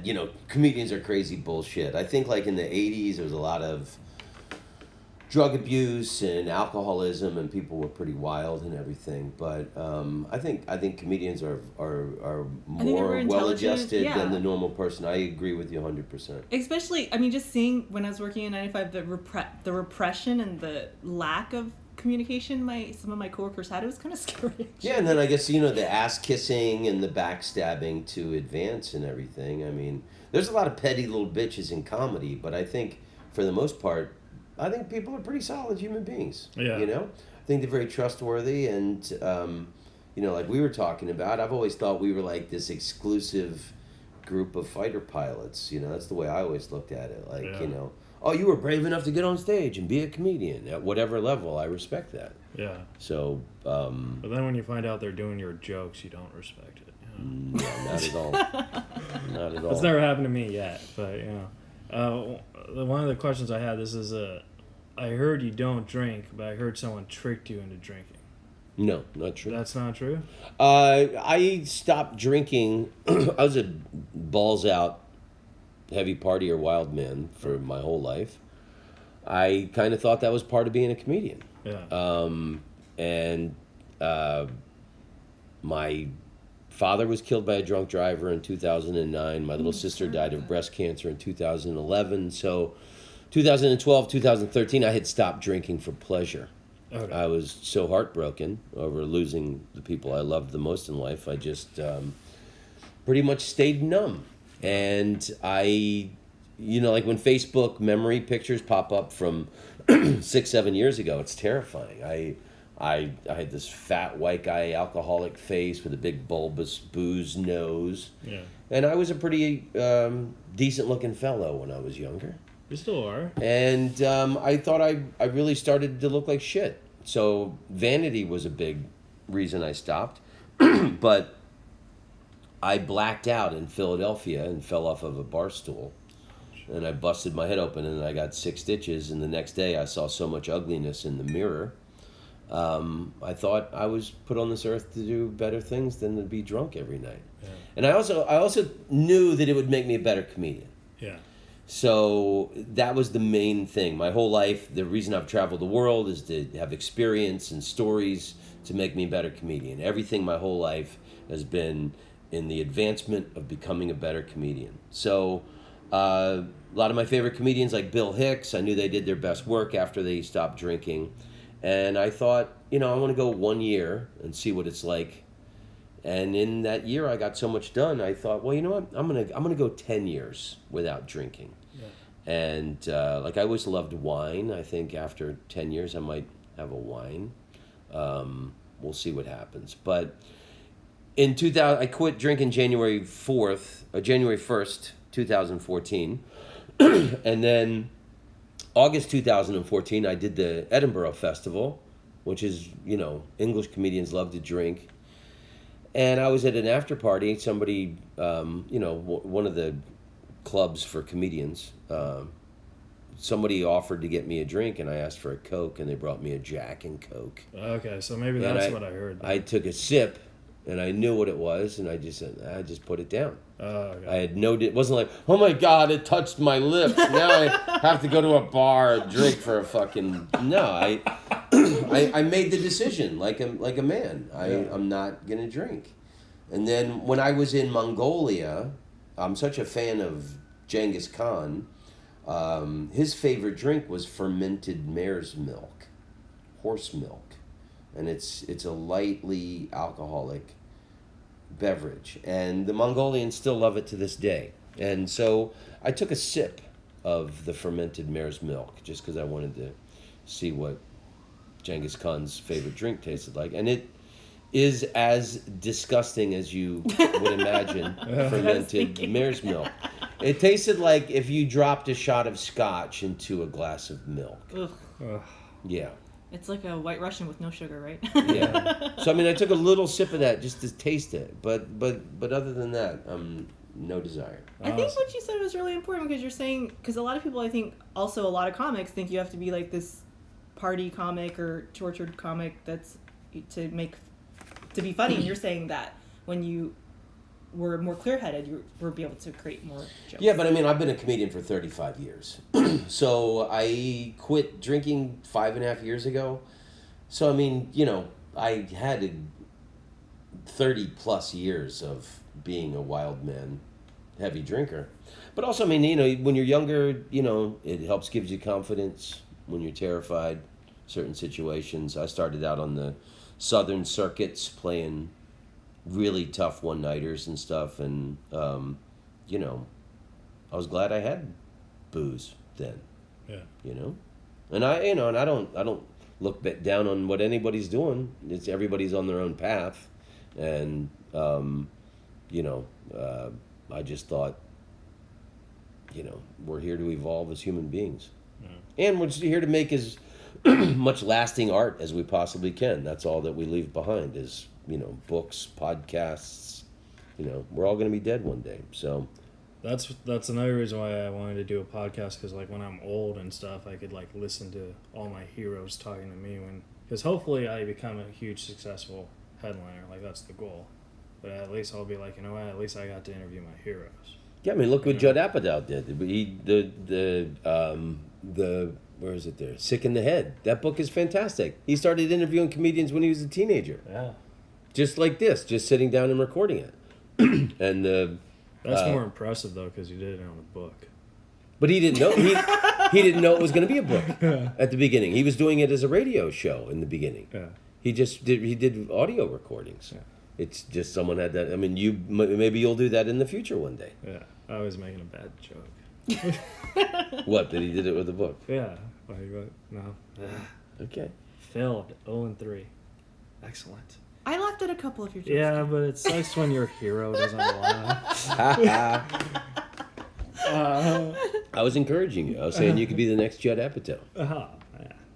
comedians are crazy bullshit. I think like in the 80s there was a lot of drug abuse and alcoholism, and people were pretty wild and everything. But I think comedians are more well adjusted than the normal person. I agree with you 100%. Especially, I mean, just seeing when I was working in 95, the repression and the lack of communication some of my coworkers had, it was kind of scary. Yeah, and then I guess the ass kissing and the backstabbing to advance and everything. I mean, there's a lot of petty little bitches in comedy, but I think for the most part, I think people are pretty solid human beings. Yeah. I think they're very trustworthy, and like we were talking about, I've always thought we were like this exclusive group of fighter pilots. That's the way I always looked at it. Like, oh, you were brave enough to get on stage and be a comedian at whatever level. I respect that. Yeah. So. But then when you find out they're doing your jokes, you don't respect it. Yeah, not at all. Not at all. It's never happened to me yet, but one of the questions I had. This is I heard you don't drink, but I heard someone tricked you into drinking. No, not true. That's not true? I stopped drinking. I was a balls out, heavy partier, wild man for my whole life. I kind of thought that was part of being a comedian. Yeah. And my father was killed by a drunk driver in 2009. My little sister died of breast cancer in 2011. So 2012, 2013, I had stopped drinking for pleasure. Okay. I was so heartbroken over losing the people I loved the most in life. I just pretty much stayed numb. And I, like when Facebook memory pictures pop up from 6-7 years ago, it's terrifying. I had this fat white guy alcoholic face with a big bulbous booze nose. Yeah. And I was a pretty decent looking fellow when I was younger. You still are. And I thought I really started to look like shit. So vanity was a big reason I stopped. But I blacked out in Philadelphia and fell off of a bar stool. And I busted my head open and I got 6 stitches. And the next day I saw so much ugliness in the mirror. I thought I was put on this earth to do better things than to be drunk every night. Yeah. And I also knew that it would make me a better comedian. Yeah. So that was the main thing. My whole life, the reason I've traveled the world is to have experience and stories to make me a better comedian. Everything my whole life has been in the advancement of becoming a better comedian. So a lot of my favorite comedians like Bill Hicks, I knew they did their best work after they stopped drinking. And I thought, I want to go 1 year and see what it's like. And in that year, I got so much done. I thought, well, you know what? I'm gonna go 10 years without drinking. Yeah. And I always loved wine. I think after 10 years, I might have a wine. We'll see what happens. But in 2000, I quit drinking January 1st, 2014, and then August 2014, I did the Edinburgh Festival, which is, English comedians love to drink. And I was at an after party. Somebody, one of the clubs for comedians, somebody offered to get me a drink, and I asked for a Coke, and they brought me a Jack and Coke. Okay, so maybe that's what I heard. I took a sip, and I knew what it was, and I just put it down. Okay. I had it wasn't like, oh my God, it touched my lips. Now I have to go to a bar and drink for a fucking... No, I made the decision like a man. I'm not going to drink. And then when I was in Mongolia, I'm such a fan of Genghis Khan, his favorite drink was fermented mare's milk, horse milk. And it's a lightly alcoholic beverage. And the Mongolians still love it to this day. And so I took a sip of the fermented mare's milk just because I wanted to see what Genghis Khan's favorite drink tasted like. And it is as disgusting as you would imagine fermented mare's milk. It tasted like if you dropped a shot of scotch into a glass of milk. Ugh. Yeah. It's like a White Russian with no sugar, right? Yeah. So, I took a little sip of that just to taste it. But other than that, no desire. I think what you said was really important because you're saying... Because a lot of people, I think, also a lot of comics think you have to be like this party comic or tortured comic that's to be funny. And you're saying that when you were more clear-headed, you were be able to create more jokes. Yeah, but I mean, I've been a comedian for 35 years. So I quit drinking 5.5 years ago. So, I mean, you know, I had 30 plus years of being a wild man, heavy drinker. But also, I mean, you know, when you're younger, you know, it helps gives you confidence when you're terrified, certain situations. I started out on the southern circuits playing really tough one-nighters and stuff, and you know, I was glad I had booze then. Yeah. You know, and I don't look down on what anybody's doing. It's everybody's on their own path, and you know, I just thought, you know, we're here to evolve as human beings, and we're just here to make as much lasting art as we possibly can. That's all that we leave behind is, you know, books, podcasts. You know, we're all going to be dead one day. So that's another reason why I wanted to do a podcast, because like when I'm old and stuff, I could like listen to all my heroes talking to me, because hopefully I become a huge successful headliner. Like that's the goal. But at least I'll be like, you know what? At least I got to interview my heroes. yeah, I mean, look what Judd Apatow did. He the where is it there? Sick in the Head. That book is fantastic. He started interviewing comedians when he was a teenager. Yeah. Just like this, just sitting down and recording it. And that's more impressive though, because you did it on a book. but he didn't know he didn't know it was going to be a book at the beginning. He was doing it as a radio show in the beginning. Yeah. He did audio recordings. Yeah. It's just someone had that. I mean, maybe you'll do that in the future one day. Yeah. I was making a bad joke. What, that he did it with a book? Yeah. Like what? No. Okay. Failed. 0-3. Excellent. I laughed at a couple of your jokes. Yeah, but it sucks when your hero doesn't laugh. I was encouraging you. I was saying you could be the next Judd Apatow. Yeah,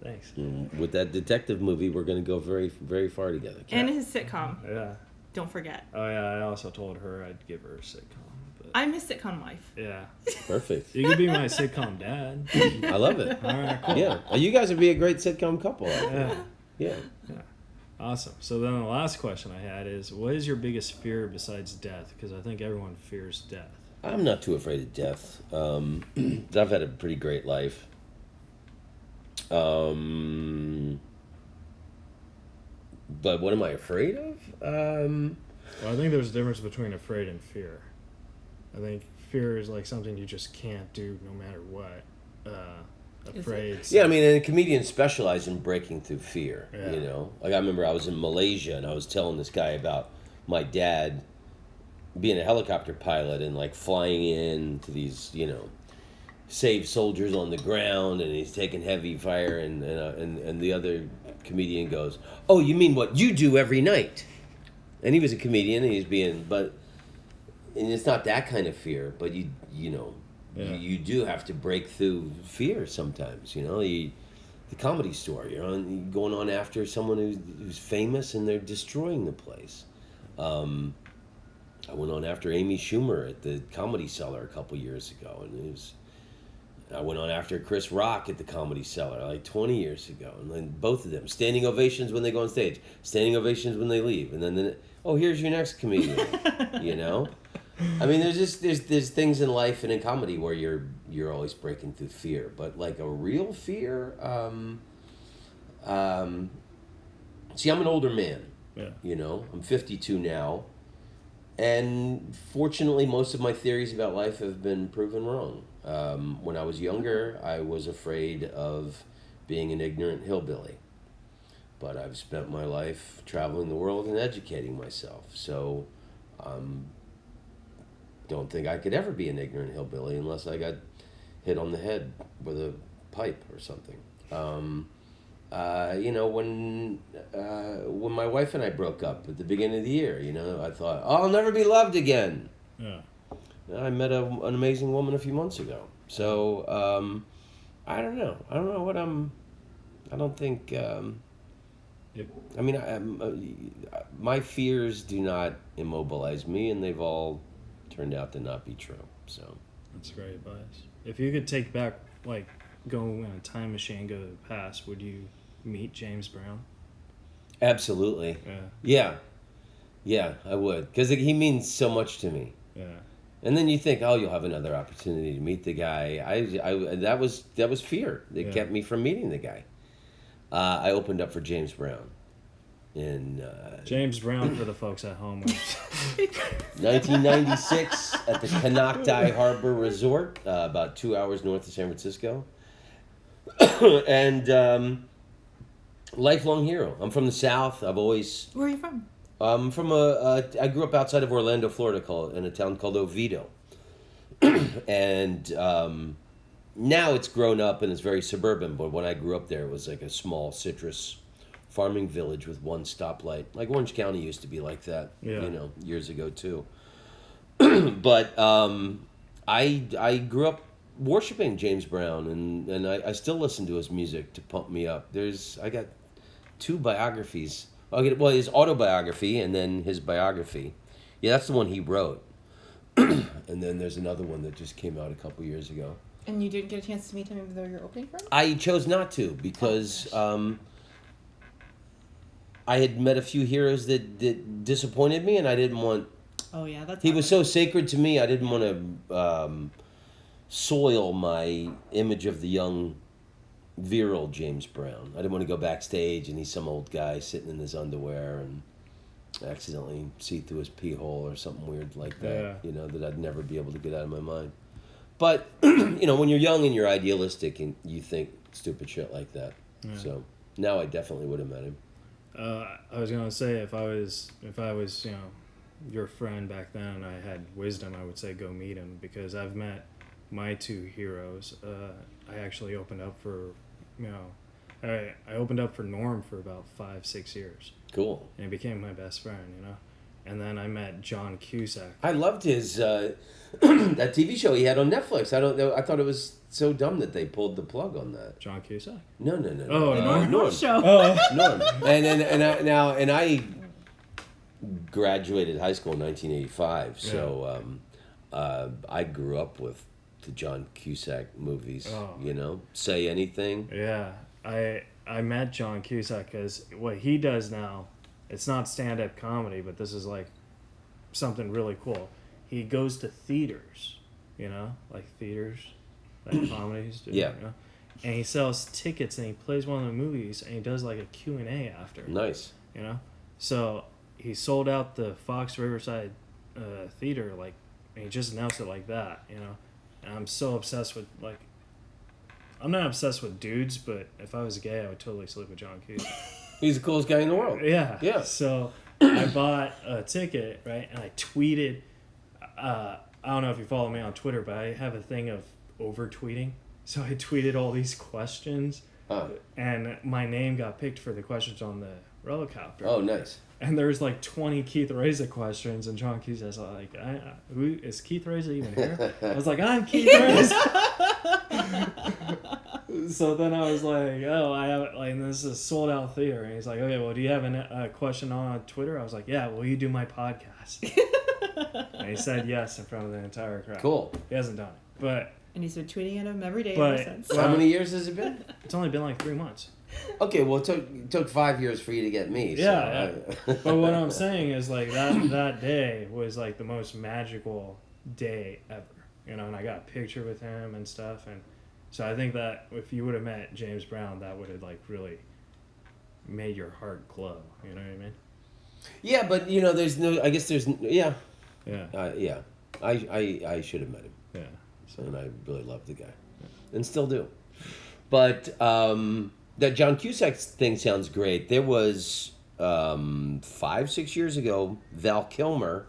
thanks. With that detective movie, we're going to go very, very far together. And his sitcom. Yeah. Don't forget. Oh yeah, I also told her I'd give her a sitcom. But I'm his sitcom wife. yeah. Perfect. You could be my sitcom dad. I love it. All right, cool. Yeah. You guys would be a great sitcom couple. I think. Yeah. Yeah. Yeah. Awesome. So then the last question I had is, what is your biggest fear besides death? Because I think everyone fears death. I'm not too afraid of death. I've had a pretty great life. But what am I afraid of? Well, I think there's a difference between afraid and fear. I think fear is like something you just can't do no matter what. Afraid. Yeah, I mean, and comedians specialize in breaking through fear, Yeah. you know? Like, I remember I was in Malaysia, and I was telling this guy about my dad being a helicopter pilot and, like, flying in to these, you know, save soldiers on the ground, and he's taking heavy fire, and the other comedian goes, "Oh, you mean what you do every night?" And he was a comedian, and he's being, and it's not that kind of fear, but you know, Yeah. you do have to break through fear sometimes, you know. The Comedy Store, you're going on after someone who's famous, and they're destroying the place. I went on after Amy Schumer at the Comedy Cellar a couple years ago, and I went on after Chris Rock at the Comedy Cellar like 20 years ago, and then both of them standing ovations when they go on stage, standing ovations when they leave, and then oh, here's your next comedian, you know. I mean, there's things in life and in comedy where you're always breaking through fear, but like a real fear. See, I'm an older man. Yeah. You know, I'm 52 now, and fortunately, most of my theories about life have been proven wrong. When I was younger, I was afraid of being an ignorant hillbilly, but I've spent my life traveling the world and educating myself, so don't think I could ever be an ignorant hillbilly unless I got hit on the head with a pipe or something. You know, when my wife and I broke up at the beginning of the year, you know, I thought, oh, I'll never be loved again. Yeah. I met an amazing woman a few months ago. So, I don't know. I don't think, Yep. I mean, my fears do not immobilize me, and they've all turned out to not be true. So That's great advice. If you could take back, like, go in a time machine, go to the past, would you meet James Brown? absolutely. Yeah. Yeah. Yeah, I would, because he means so much to me. Yeah. And then you think, oh, you'll have another opportunity to meet the guy. That was fear that kept me from meeting the guy. I opened up for James Brown in James Brown, for the folks at home. 1996 at the Canocti Harbor Resort, about 2 hours north of San Francisco. And lifelong hero. I'm from the South. I've always... Where are you from? I'm from I grew up outside of Orlando, Florida, in a town called Oviedo. And now it's grown up and it's very suburban, but when I grew up there, it was like a small citrus farming village with one stoplight. Like Orange County used to be like that, years ago too. But I grew up worshiping James Brown, and I still listen to his music to pump me up. I got 2 biographies. Well, his autobiography and then his biography. Yeah, that's the one he wrote. And then there's another one that just came out a couple years ago. And you didn't get a chance to meet him even though you're opening for him? I chose not to because I had met a few heroes that disappointed me, and I didn't want... Oh, yeah, that's... He was so sacred to me, I didn't want to soil my image of the young, virile James Brown. I didn't want to go backstage and he's some old guy sitting in his underwear and accidentally see through his pee hole or something weird like that, that I'd never be able to get out of my mind. But, when you're young and you're idealistic and you think stupid shit like that. Yeah. So now I definitely would have met him. I was gonna say if I was your friend back then and I had wisdom, I would say go meet him, because I've met my 2 heroes. I actually opened up for I opened up for Norm for about 5-6 years. Cool. And he became my best friend, And then I met John Cusack. I loved his that TV show he had on Netflix. I don't know. I thought it was so dumb that they pulled the plug on that. John Cusack? No. Oh, Norm. Show. Oh. Norm. And I graduated high school in 1985, so I grew up with the John Cusack movies. Oh. Say Anything. Yeah, I met John Cusack because what he does now, it's not stand-up comedy, but this is like something really cool. He goes to theaters, like theaters, like comedies do, yeah. And he sells tickets and he plays one of the movies and he does like a Q&A after. Nice. So he sold out the Fox Riverside theater, and he just announced it like that, And I'm so obsessed with, I'm not obsessed with dudes, but if I was gay, I would totally sleep with John Cusack. He's the coolest guy in the world. Yeah. Yeah. So I bought a ticket, right? And I tweeted, I don't know if you follow me on Twitter, but I have a thing of over tweeting. So I tweeted all these questions, and my name got picked for the questions on the Rolocopter. Oh, nice. And there's 20 Keith Reza questions, and John Cusack's who is Keith Reza even here? I was like, I'm Keith Reza. So then I was like, oh, I have and this is a sold out theater, and he's like, okay, well, do you have a question on Twitter? I was like, yeah, will you do my podcast? And he said yes in front of the entire crowd. Cool. He hasn't done it, but. And he's been tweeting at him every day ever since. How many years has it been? It's only been 3 months. Okay, well, it took 5 years for you to get me. Yeah. So But what I'm saying is that day was the most magical day ever. And I got a picture with him and stuff, and so I think that if you would have met James Brown, that would have really made your heart glow. You know what I mean? Yeah, but there's no. I guess there's. Yeah. Yeah. Yeah. I should have met him. Yeah. So. And I really loved the guy, and still do. But that John Cusack thing sounds great. There was 5-6 years ago, Val Kilmer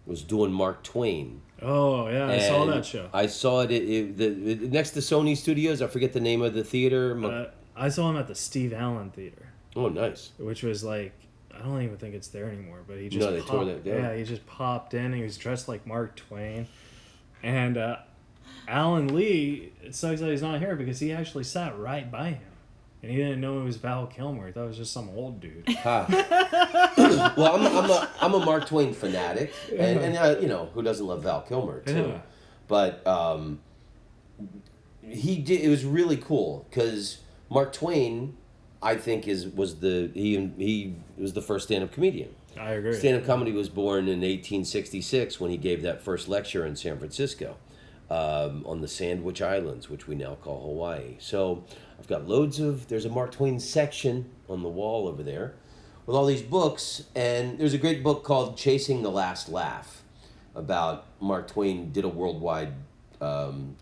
was doing Mark Twain. Oh yeah, I saw that show. I saw it next to Sony Studios. I forget the name of the theater. I saw him at the Steve Allen Theater. Oh, nice. Which was I don't even think it's there anymore. But he just they tore that down. Yeah, he just popped in. He was dressed like Mark Twain, and Alan Lee. It sucks that he's not here because he actually sat right by him. And he didn't know it was Val Kilmer. He thought it was just some old dude. Well, I'm a Mark Twain fanatic, and who doesn't love Val Kilmer too? Yeah. But he did. It was really cool because Mark Twain I think he was the first stand-up comedian. I agree. Stand-up comedy was born in 1866 when he gave that first lecture in San Francisco on the Sandwich Islands, which we now call Hawaii. So I've got there's a Mark Twain section on the wall over there with all these books, and there's a great book called Chasing the Last Laugh about Mark Twain did a worldwide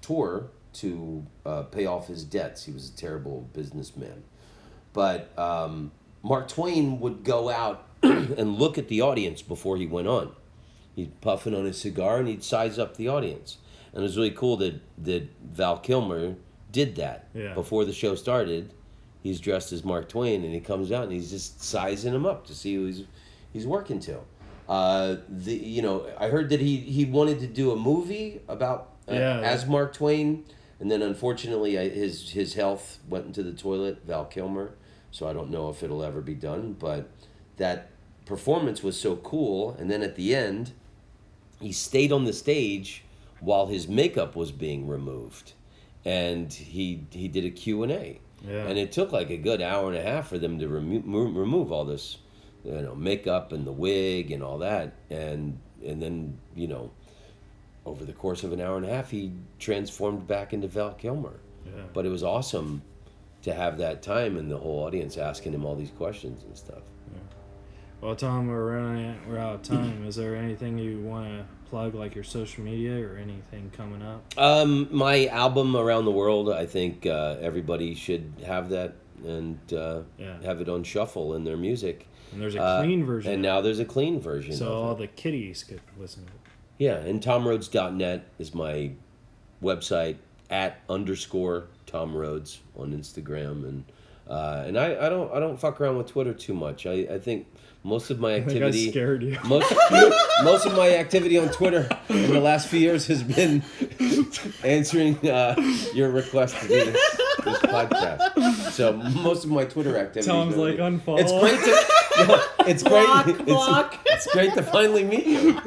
tour to pay off his debts. He was a terrible businessman. But Mark Twain would go out and look at the audience before he went on. He'd puffing on his cigar and he'd size up the audience. And it was really cool that Val Kilmer did that. Yeah. Before the show started, he's dressed as Mark Twain and he comes out and he's just sizing him up to see who he's working to. I heard that he wanted to do a movie about as Mark Twain, and then unfortunately his health went into the toilet, Val Kilmer, so I don't know if it'll ever be done, but that performance was so cool. And then at the end, he stayed on the stage while his makeup was being removed, and he did a Q&A. Yeah. And it took like a good hour and a half for them to remove all this, makeup and the wig and all that, and then over the course of an hour and a half, he transformed back into Val Kilmer. Yeah. But it was awesome to have that time and the whole audience asking him all these questions and stuff. Yeah. Well, Tom, we're out of time. Is there anything you want to plug, like your social media or anything coming up? My album Around the World, I think everybody should have that and have it on shuffle in their music. And there's a clean version. And now there's a clean version. So of all it. the kiddies could listen to it. Yeah, and TomRhodes.net is my website, @_Tom Rhodes on Instagram, and I don't fuck around with Twitter too much. I think most of my activity I think I scared you. most of my activity on Twitter in the last few years has been answering your request to do this podcast. So most of my Twitter activity. Tom's like, unfollow. It's great to. It's great. Block. It's great to finally meet you.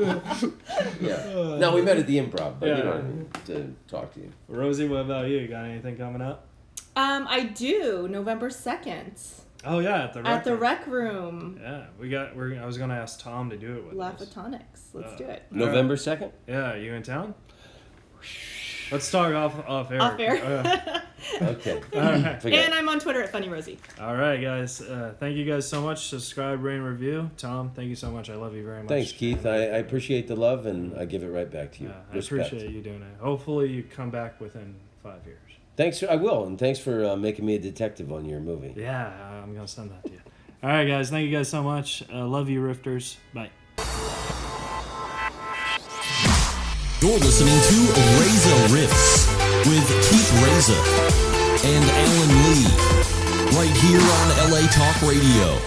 Yeah. No, we met at the Improv, but to talk to you. Rosie, what about you? Got anything coming up? I do. November 2nd. Oh yeah, at the Rec Room. Yeah, I was gonna ask Tom to do it with us. Laughatonics. Let's do it. November 2nd? Yeah, you in town? Let's talk off air. Off air. Okay. All right. And I'm on Twitter at Funny Rosie. All right, guys. Thank you guys so much. Subscribe, rate, and review. Tom, thank you so much. I love you very much. Thanks, Keith. I appreciate the love, and I give it right back to you. I appreciate you doing it. Hopefully you come back within 5 years. Thanks. I will, and thanks for making me a detective on your movie. Yeah, I'm going to send that to you. All right, guys. Thank you guys so much. Love you, Rifters. Bye. You're listening to Reza Riffs with Keith Reza and Alan Lee, right here on LA Talk Radio.